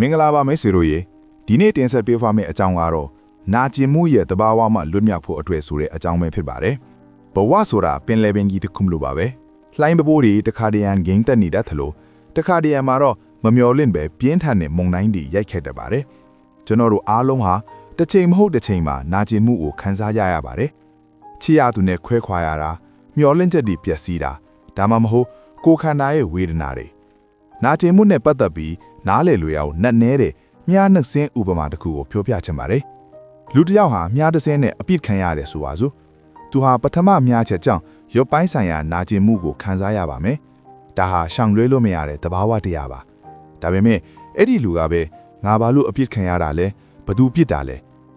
မင်္ဂလာပါမိတ်ဆွေတို့ရေဒီနေ့တင်ဆက်ပေးသွားမယ့်အကြောင်းကတော့နာကျင်မှုရဲ့တဘာဝမှလွတ်မြောက်ဖို့အတွက်ဆိုတဲ့အကြောင်းပဲဖြစ်ပါတယ်ဘဝဆိုတာပင်လယ်ပင်ကြီးတစ်ခုလိုပါပဲလှိုင်းပပိုးတွေတခါတရံဂိမ်းတက်နေတတ်သလိုတခါတရံမှာတော့မမျော်လင့်ပဲပြင်းထန်တဲ့မုန်တိုင်းတွေရိုက်ခတ်တတ်ပါတယ်ကျွန်တော်တို့အားလုံးဟာတစ်ချိန်မဟုတ်တစ်ချိန်မှာနာကျင်မှုကိုခံစားရပါတယ်ချစ်ရသူနဲ့ခွဲခွာရတာမျော်လင့်ချက်တွေပျက်စီးတာဒါမှမဟုတ်ကိုယ်ခန္ဓာရဲ့ဝေဒနာတွေနာကျင်မှုနဲ့ပတ်သက်ပြီးနားလည်လို့ရအောင်နှက်နဲတဲ့မြားနှက်စင်းဥပမာတစ်ခုကိုပြောပြချင်ပါတယ်လူတစ်ယောက်ဟာမြားတစ်စင်းနဲ့အပြစ်ခံရတယ်ဆိုပါစို့သူဟာပထမမြားချက်ကြောင့်ရုပ်ပိုင်းဆိုင်ရာနာကျင်မှုကိုခံစားရပါမယ်ဒါဟာရှောင်လွှဲလို့မရတဲ့သဘာဝတရားပါဒါပေမဲ့အဲ့ဒီလူကပဲငါဘာလို့အပြစ်ခံရတာလဲဘသူပြစ်တာလဲ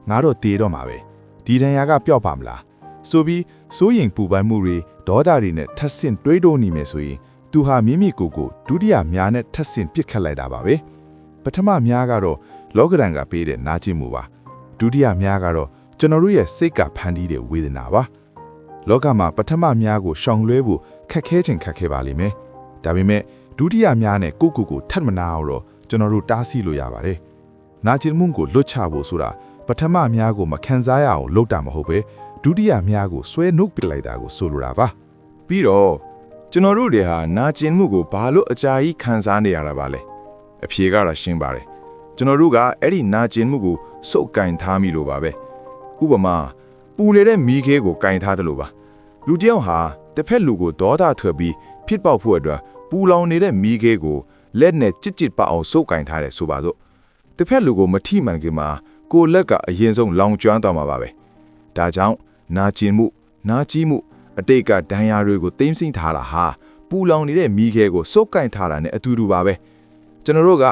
ငါတော့တေးတော့မှာပဲဒီဒဏ်ရာကပျောက်ပါမလားဆိုပြီးစိုးရင်ပူပန်မှုတွေဒေါသတွေနဲ့ထပ်ဆင့်တွေးတိုးနေမယ်ဆိုရင်သူဟာမိမိကိုယ်ကိုဒုတိယမြားနဲ့ထပ်ဆင့်ပစ်ခတ်လိုက်တာပါပဲပထမမြားကတော့လောကဒဏ်ကပေးတဲ့နာကျင်မှုပါဒုတိယမြားကတော့ကျွန်တော်တို့ရဲ့စိတ်ကဖန်တီးတဲ့ဝေဒနာပါလောကမှာပထမမြားကိုရှောင်လွှဲဖို့ခက်ခဲခြင်းခက်ခဲပါလိမ့်မယ်ဒါပေမဲ့ဒုတိယမြားနဲ့ကိုကိုထပ်မနာအောင်တော့ကျွန်တော်တို့တားဆီးလို့ရပါတယ်နာကျင်မှုကိုလွတ်ချဖို့ဆိုတာပထမမြားကိုမခံစားရအောင်လုပ်တာမဟုတ်ပဲဒုတိယမြားကိုဆွဲနှုတ်ပစ်လိုက်တာကိုဆိုလိုတာပါပြီးတော့ကျွန်တော်တို့တွေဟာနာကျင်မှုကိုဘာလို့အကြာကြီးခံစားနေရတာပါလဲအဖြေကတော့ရှင်းပါတယ်ကျွန်တော်တို့ကအဲ့ဒီနာကျင်မှုကိုစုပ်ကင်ထားမိလို့ပါပဲဥပမာပူနေတဲ့မီးခဲကိုကင်ထားတယ်လို့ပါလူတစ်ယောက်ဟာတစ်ဖက်လူကိုဒေါသထွက်ပြီးဖြစ်ပေါက်ဖို့အတွက်ပူလောင်နေတဲ့မီးခဲကိုလက်နဲ့ကြစ်ကြစ်ပအောင်စုပ်ကင်ထားတယ်ဆိုပါစို့တစ်ဖက်လူကိုမထိမှန်ခင်မှာကိုယ်လက်ကအရင်ဆုံးလောင်ကျွမ်းသွားမှာပါပဲဒါကြောင့်နာကျင်မှုနာကြီးမှုအတိတ်ကဒဏ်ရာတွေကိုသိမ်းဆည်းထားတာဟာပူလောင်နေတဲ့မီးခဲကိုစုပ်ကင်ထားတာနဲ့အတူတူပါပဲကျွန်တော်တို့က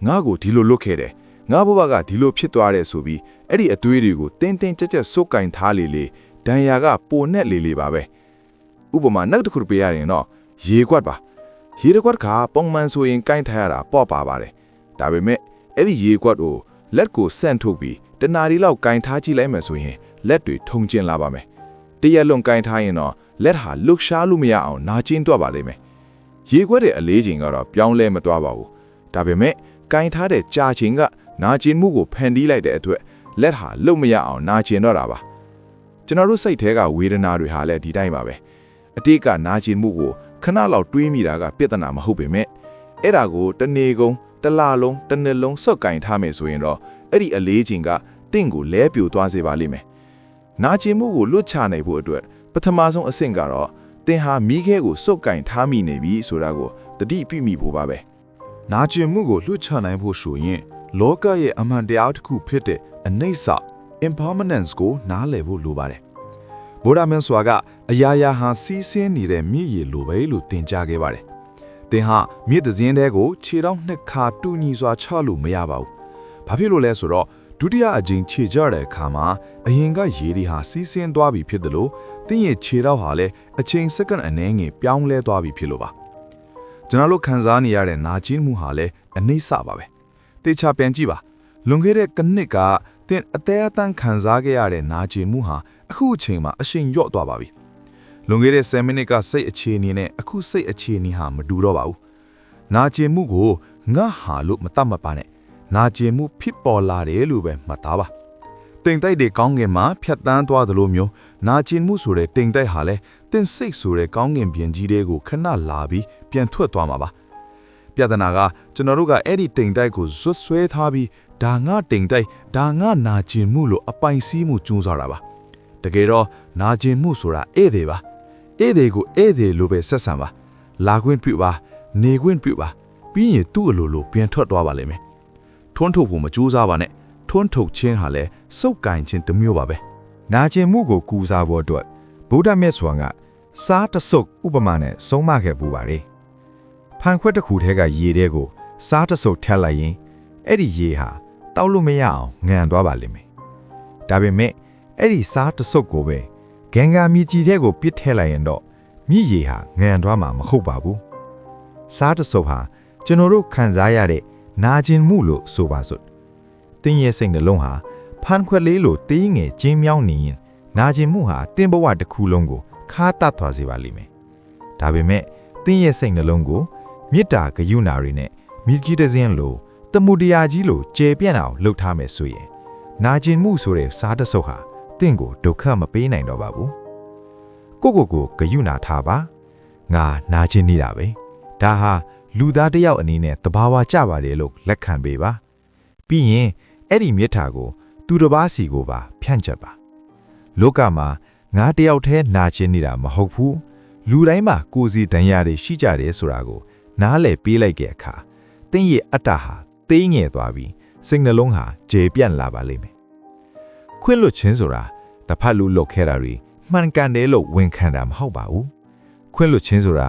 ငါ့ကိုဒီလိုလွတ်ခဲ့တယ်ငါဘဝကဒီလိုဖြစ်သွားတယ်ဆိုပြီးအဲ့ဒီအသွေးတွေကိုတင်းတင်းကြပ်ကြပ်စုပ်ကင်ထားလေလေဒဏ်ရာကပိုနဲ့လေလေပါပဲဥပမာနောက်တစ်ခုပြရရင်တော့ရေကွက်ပါရေကွက်ကပုံမှန်ဆိုရင်ကင်ထားရတာပေါ့ပါပါတယ်ဒါပေမဲ့အဲ့ဒီရေကွက်ကိုလက်ကိုဆန့်ထုတ်ပြီးတနာရီလောက်ကင်ထားကြည့်လိုက်မယ်ဆိုရင်လက်တွေထုံကျင်လာပါမယ်တရက်လုံးကင်ထားရင်တော့လက်ဟာလှုပ်ရှားလို့မရအောင်နာကျင်တော့ပါလိမ့်မယ်ရေခွက်တဲ့အလေးချိန်ကတော့ပြောင်းလဲမသွားပါဘူးဒါပေမဲ့ကင်ထားတဲ့ကြာချိန်ကနာကျင်မှုကိုဖန်တီးလိုက်တဲ့အတွက်လက်ဟာလှုပ်မရအောင်နာကျင်တော့တာပါကျွန်တော်တို့စိတ်ထဲကဝေဒနာတွေဟာလည်းဒီတိုင်းပါပဲအတိတ်ကနာကျင်မှုကိုခဏလောက်တွေးမိတာကပြဿနာမဟုတ်ပေမဲ့အဲ့ဒါကိုတနေ့ကုန်တစ်လလုံးတစ်နှစ်လုံးစော့ကင်ထားမယ်ဆိုရင်တော့အဲ့ဒီအလေးချိန်ကတင့်ကိုလဲပြိုသွားစေပါလိမ့်မယ်နာကျင်မှုကိုလွတ်ချနိုင်ဖို့အတွက်ပထမဆုံးအဆင့်ကတော့သင်ဟာမိခဲကိုစုပ်ကင်ထားမိနေပြီဆိုတာကိုတတိပြမိဖို့ပါပဲနာကျင်မှုကိုလွတ်ချနိုင်ဖို့ဆိုရင်လောကရဲ့အမှန်တရားတစ်ခုဖြစ်တဲ့အနိစ္စ impermanence ကိုနားလည်ဖို့လိုပါတယ်ဗုဒ္ဓမင်းစွာကအရာရာဟာစီးဆင်းနေတဲ့မြည်ရည်လိုပဲလို့သင်ကြားခဲ့ပါတယ်သင်ဟာမြစ်တစ်စင်းတဲကိုခြေထောက်နှစ်ခါတူညီစွာချလို့မရပါဘူးဘာဖြစ်လို့လဲဆိုတော့ဒုတိယအကြိမ်ခြေကျတဲ့အခါမှာအရင်ကရေတွေဟာစီးဆင်းသွားပြီဖြစ်တယ်လို့သင်ရဲ့ခြေထောက်ဟာလည်းအချိန်စက္ကန့်အနည်းငယ်ပြောင်းလဲသွားပြီဖြစ်လို့ပါကျွန်တော်တို့ခံစားနေရတဲ့နာကျင်မှုဟာလည်းအနိစ္စပါပဲတေချာပြန်ကြည့်ပါလွန်ခဲ့တဲ့ကနစ်ကသင်အသေးအတန်းခံစားခဲ့ရတဲ့နာကျင်မှုဟာအခုအချိန်မှာအရှိန်လျော့သွားပါပြီလွန်ခဲ့တဲ့10မိနစ်ကစိတ်အခြေအနေနဲ့အခုစိတ်အခြေအနေဟာမတူတော့ပါဘူးနာကျင်မှုကိုငါဟာလို့မတတ်မပါနဲ့နာကျင်မှုဖြစ်ပေါ်လာတယ်လို့ပဲမှတ်သားပါတိမ်တိုက်တွေကောင်းငင်မှာဖြတ်တန်းသွားသလိုမျိုးနာကျင်မှုဆိုတဲ့တိမ်တိုက်ဟာလည်းတင်စိတ်ဆိုတဲ့ကောင်းငင်ပြင်ကြီးတွေကိုခဏလာပြီးပြန်ထွက်သွားမှာပါပြဿနာကကျွန်တော်တို့ကအဲ့ဒီတိမ်တိုက်ကိုဇွတ်ဆွဲထားပြီးဒါငါတိမ်တိုက်ဒါငါနာကျင်မှုလို့အပိုင်စီးမှုကျူးစားတာပါတကယ်တော့နာကျင်မှုဆိုတာဧည့်သည်ပါဧည့်သည်ကိုဧည့်သည်လို့ပဲဆက်ဆံပါလာခွင့်ပြုပါနေခွင့်ပြုပါပြီးရင်သူ့အလိုလိုပြန်ထွက်သွားပါလိမ့်မယ်ထွန်းထုတ်ဖို့မကြိုးစားပါနဲ့ထွန်းထုတ်ခြင်းဟာလည်းစုပ်ကင်ခြင်းတစ်မျိုးပါပဲနာကျင်မှုကိုကူစားဖို့အတွက်ဗုဒ္ဓမြတ်စွာကစားတဆုပ်ဥပမာနဲ့ဆုံးမခဲ့ပူပါတယ်ဖန်ခွက်တစ်ခုထဲကရေထဲကိုစားတဆုပ်ထည့်လိုက်ရင်အဲ့ဒီရေဟာတောက်လို့မရအောင်ငံသွားပါလိမ့်မယ်ဒါပေမဲ့အဲ့ဒီစားတဆုပ်ကိုပဲဂင်္ဂာမြစ်ကြီးထဲကိုပစ်ထည့်လိုက်ရင်တော့မြစ်ရေဟာငံသွားမှာမဟုတ်ပါဘူးစားတဆုပ်ဟာကျွန်တော်တို့ခံစားရတဲ့နာကျင်မှုလို့ဆိုပါစို့တင်းရဲ့စိတ်နှလုံးဟာဖန်ခွက်လေးလိုတင်းငယ်ကျင်းမြောင်းနေရင်နာကျင်မှုဟာတင်းဘဝတစ်ခုလုံးကိုခါတတ်သွားစေပါလိမ့်မယ်ဒါပေမဲ့တင်းရဲ့စိတ်နှလုံးကိုမေတ္တာဂရုဏာတွေနဲ့မိကြီးတစင်းလို တမှုတရားကြီးလိုကျေပြန့်အောင်လှုပ်ထားမယ်ဆိုရင်နာကျင်မှုဆိုတဲ့စားတဆုပ်ဟာတင့်ကိုဒုက္ခမပေးနိုင်တော့ပါဘူးကိုဂယုဏထားပါငါနာကျင်နေတာပဲဒါဟာလူသားတစ်ယောက်အနေနဲ့တဘာဝကြပါတယ်လို့လက်ခံပေးပါပြီးရင်အဲ့ဒီမေတ္တာကိုသူတစ်ပါးစီကိုပါဖြန့်ချက်ပါလောကမှာငါတယောက်တည်းနာကျင်နေတာမဟုတ်ဘူးလူတိုင်းမှာကိုယ်စီတန်ရာတွေရှိကြတယ်ဆိုတာကိုနားလည်ပေးလိုက်တဲ့အခါတင့်ရဲ့အတ္တဟာသေးငယ်သွားပြီးစိတ်နှလုံးဟာကျေပြန့်လာပါလိမ့်မယ်ခွင့်လွတ်ခြင်းဆိုတာတစ်ဖက်လူလုပ်ခဲ့တာတွေမှန်ကန်တယ်လို့ဝန်ခံတာမဟုတ်ပါဘူးခွင့်လွတ်ခြင်းဆိုတာ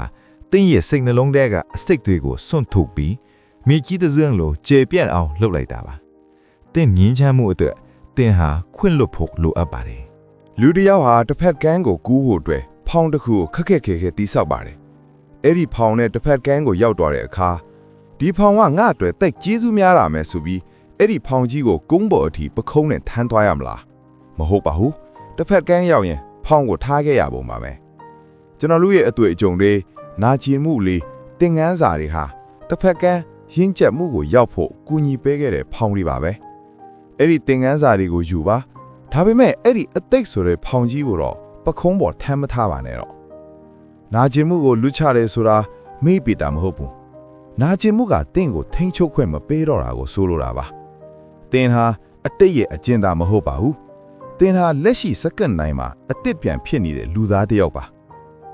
တင့်ရဲ့စိတ်နှလုံးထဲကအစိတ်တွေကိုစွန့်ထုတ်ပြီးမိကြီးတဲ့စံလိုကျေပြန့်အောင်လုပ်လိုက်တာပါတင့်ငင်းချမ်းမှုအတွက်တင်ဟာခွင့်လွတ်ဖို့လိုအပ်ပါတယ်လူတစ်ယောက်ဟာတစ်ဖက်ကန်းကိုကူးဖို့အတွက်ဖောင်းတစ်ခုကိုခက်ခဲတီးဆောက်ပါတယ်အဲ့ဒီဖောင်းနဲ့တစ်ဖက်ကန်းကိုရောက်သွားတဲ့အခါဒီဖောင်းကငါ့အတွက်တိတ်ကျေးဇူးများတာမယ်ဆိုပြီးအဲ့ဒီဖောင်းကြီးကိုကုန်းပေါ်အထိပခုံးနဲ့ထမ်းသွားရမလားမဟုတ်ပါဘူးတစ်ဖက်ကန်းရောက်ရင်ဖောင်းကိုထားခဲ့ရပုံပါပဲကျွန်တော်တို့ရဲ့အတွေ့အကြုံတွေနာကျင်မှုလေးတင်ငန်းစာတွေဟာတစ်ဖက်ကန်းရင်းကျက်မှုကိုရောက်ဖို့ကူညီပေးခဲ့တဲ့ဖောင်းတွေပါပဲအဲ့ဒီတင်ငန်းစာတွေကိုယူပါဒါပေမဲ့အဲ့ဒီအသိဆိုတဲ့ဖောင်ကြီးကိုတော့ပခုံးပေါ်ထမ်းမထားပါနဲ့တော့နာကျင်မှုကိုလွတ်ချတယ်ဆိုတာမေ့ပီတာမဟုတ်ဘူးနာကျင်မှုကတင့်ကိုထိန်းချုပ်ခွင့်မပေးတော့တာကိုဆိုလိုတာပါတင်ဟာအတိတ်ရဲ့အကျဉ်းသားမဟုတ်ပါဘူးတင်ဟာလက်ရှိစက္ကန့်တိုင်းမှာအသစ်ပြန်ဖြစ်နေတဲ့လူသားတစ်ယောက်ပါ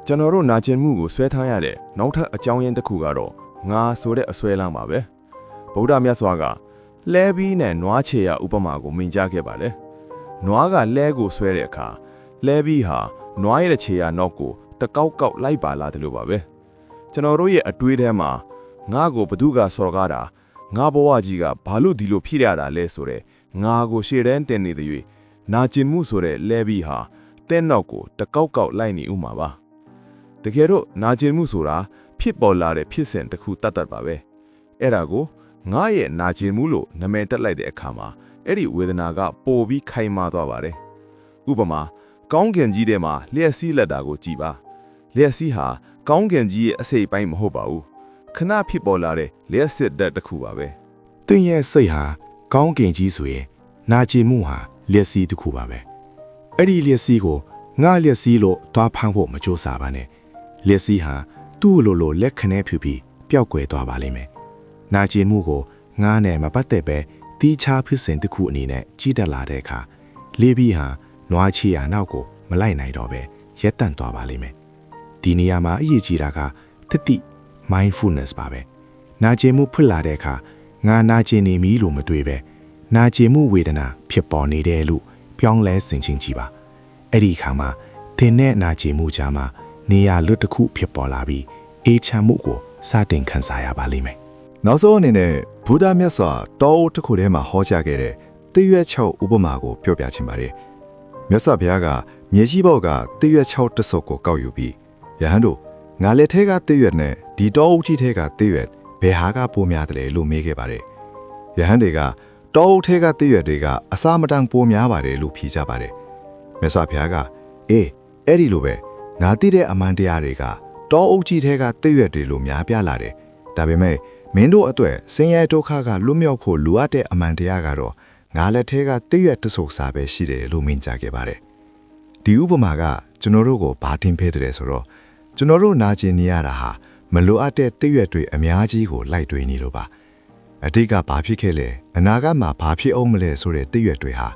ကျွန်တော်တို့နာကျင်မှုကိုဆွဲထားရတဲ့နောက်ထပ်အကြောင်းရင်းတစ်ခုကတော့ငါဆိုတဲ့အစွဲလမ်းပါပဲဗုဒ္ဓမြတ်စွာကလဲဘီနဲ့နွားချေရဥပမာကိုမိန့်ကြားခဲ့ပါတယ်နွားကလဲကိုဆွဲတဲ့အခါလဲဘီဟာနွားရဲ့ခြေရနောက်ကိုတကောက်ကောက်လိုက်ပါလာတယ်လို့ပါပဲကျွန်တော်တို့ရဲ့အတွေးထဲမှာငါကိုဘသူကစော်ကားတာငါဘဝကြီးကဘာလို့ဒီလိုဖြစ်ရတာလဲဆိုတဲ့ငါကိုရှေ့တန်းတင်နေတဲ့၍နာကျင်မှုဆိုတဲ့လဲဘီဟာတဲ့နောက်ကိုတကောက်ကောက်လိုက်နေဥမှာပါတကယ်တော့နာကျင်မှုဆိုတာဖြစ်ပေါ်လာတဲ့ဖြစ်စဉ်တစ်ခုတတ်ပါပဲအဲ့ဒါကိုငါရဲ့နာကျင်မှုလို့နာမည်တက်လိုက်တဲ့အခါမှာအဲ့ဒီဝေဒနာကပိုပြီးခိုင်မာသွားပါတယ်ဥပမာကောင်းကင်ကြီးထဲမှာလျှက်စီးလက်တာကိုကြည်ပါလျှက်စီးဟာကောင်းကင်ကြီးရဲ့အစိတ်ပိုင်းမဟုတ်ပါဘူးခဏဖြစ်ပေါ်လာတဲ့လျှက်စစ်တက်တစ်ခုပါပဲသင်ရဲ့စိတ်ဟာကောင်းကင်ကြီးဆိုရင်နာကျင်မှုဟာလျှက်စီးတစ်ခုပါပဲအဲ့ဒီလျှက်စီးကိုငါလျှက်စီးလို့တွားဖမ်းဖို့မကြိုးစားပါနဲ့လျှက်စီးဟာသူ့လိုလက်ခနဲဖြူပြီးပျောက်ကွယ်သွားပါလိမ့်မယ်နာကျင်မှုကိုငါနဲ့မပတ်သက်ပဲတီးခြားဖြစ်စဉ်တစ်ခုအနေနဲ့ကြီးတက်လာတဲ့အခါလေးဘီဟာနွားချီယာနောက်ကိုမလိုက်နိုင်တော့ပဲရက်တန့်သွားပါလိမ့်မယ်ဒီနေရာမှာအရေးကြီးတာကသတိ mindfulness ပါပဲနာကျင်မှုဖြစ်လာတဲ့အခါငါနာကျင်နေပြီလို့မတွေးပဲနာကျင်မှုဝေဒနာဖြစ်ပေါ်နေတယ်လို့ပြောင်းလဲဆင်ခြင်ကြည့်ပါအဲ့ဒီအခါမှာသင်နဲ့နာကျင်မှုကြားမှာနေရာလွတ်တစ်ခုဖြစ်ပေါ်လာပြီးအေးချမ်းမှုကိုစတင်ခံစားရပါလိမ့်မယ်နောက်ဆုံးအနေနဲ့ဘုရားမြတ်စွာတောအုပ်တစ်ခုထဲမှာဟောကြားခဲ့တဲ့တရွက်6ဥပမာကိုပြောပြချင်ပါတယ်မြတ်စွာဘုရားကမြေကြီးဘောက်ကတရွက်6တဆုပ်ကိုကောက်ယူပြီးယဟန်တို့ငါလက်ထဲကတရွက်နဲ့ဒီတောအုပ်ကြီးထဲကတရွက်ဘယ်ဟာကပိုများတယ်လို့မေးခဲ့ပါတယ်ယဟန်တွေကတောအုပ်ထဲကတရွက်တွေကအစာမတန်ပိုများပါတယ်လို့ဖြေကြပါတယ်မြတ်စွာဘုရားကအေးအဲ့ဒီလိုပဲငါသိတဲ့အမှန်တရားတွေကတောအုပ်ကြီးထဲကတရွက်တွေလို့များပြားလာတယ်ဒါပေမဲ့မင်းတို့အတွက်ဆင်းရဲဒုက္ခကလွတ်မြောက်ဖို့လိုအပ်တဲ့အမှန်တရားကတော့ငါလက်ထဲကတရွက်တဆုပ်စာပဲရှိတယ်လို့မိန့်ကြားခဲ့ပါတယ်ဒီဥပမာကကျွန်တော်တို့ကိုဘာတင်ပေးတယ်ဆိုတော့ကျွန်တော်တို့နာကျင်နေရတာဟာမလိုအပ်တဲ့တရွက်တွေအများကြီးကိုလိုက်တွေးနေလို့ပါအတိတ်ကဘာဖြစ်ခဲ့လဲအနာဂတ်မှာဘာဖြစ်အောင်မလဲဆိုတဲ့တရွက်တွေဟာ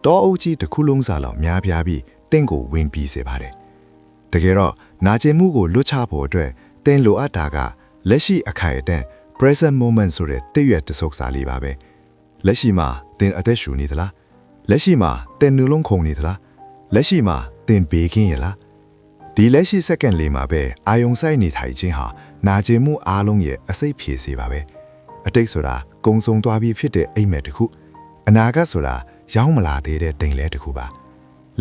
တောအုပ်ကြီးတစ်ခုလုံးစာလောက်များပြားပြီးတင့်ကိုဝင်ပြီးစေပါတယ်တကယ်တော့နာကျင်မှုကိုလွတ်ချဖို့အတွက်တင်လိုအပ်တာကလက်ရှိအခိုင်အတန့် present moment ဆိုတဲ့တရွက်တဆုပ်စာလေးပါပဲလက်ရှိမှာတင်အသက်ရှူနေသလားလက်ရှိမှာတင်နှလုံးခုန်နေသလားလက်ရှိမှာတင်ဘေးကင်းရလားဒီလက်ရှိစက္ကန့်လေးမှာပဲအာယုံဆိုင်နေထိုင်ခြင်းဟာနာကျင်မှုအားလုံးရဲ့အစိတ်ဖြေစေပါပဲအတိတ်ဆိုတာကုံဆုံးသွားပြီးဖြစ်တဲ့အိမ်မက်တစ်ခုအနာဂတ်ဆိုတာရောက်မလာသေးတဲ့တိမ်လဲတစ်ခုပါ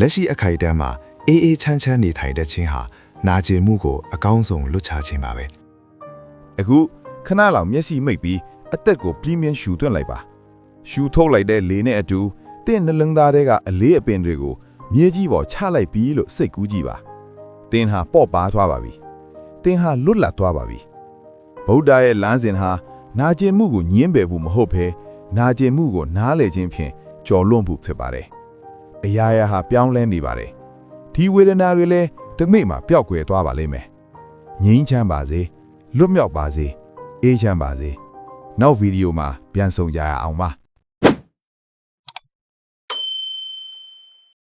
လက်ရှိအခိုင်အတန့်မှာအေးအေးချမ်းချမ်းနေထိုင်တဲ့ခြင်းဟာနာကျင်မှုကိုအကောင်းဆုံးလွတ်ချခြင်းပါပဲအခုခဏလောက်မျက်စိမိတ်ပြီးအသက်ကိုပြင်းပြင်းရှူသွင်းလိုက်ပါရှူထုတ်လိုက်တဲ့လေနဲ့အတူတင့်နှလုံးသားထဲကအလေးအပင်တွေကိုမြေကြီးပေါ်ချလိုက်ပြီးလို့စိတ်ကူးကြည့်ပါတင်ဟာပေါ့ပါသွားပါပြီတင်ဟာလွတ်လပ်သွားပါပြီဗုဒ္ဓရဲ့လမ်းစဉ်ဟာ နာကျင်မှုကိုညှင်းပယ်ဖို့မဟုတ်ဘဲနာကျင်မှုကိုနားလည်ခြင်းဖြင့်ကြော်လွန့်ဖို့ဖြစ်ပါတယ်အရာရာဟာပြောင်းလဲနေပါတယ်ဒီဝေဒနာတွေလည်းတမိမှာပျောက်ကွယ်သွားပါလိမ့်မယ်ငြိမ်းချမ်းပါစေလွတ်မြောက်ပါစေအေးချမ်းပါစေနောက်ဗီဒီယိုမှာပြန်ဆုံကြရအောင်ပါ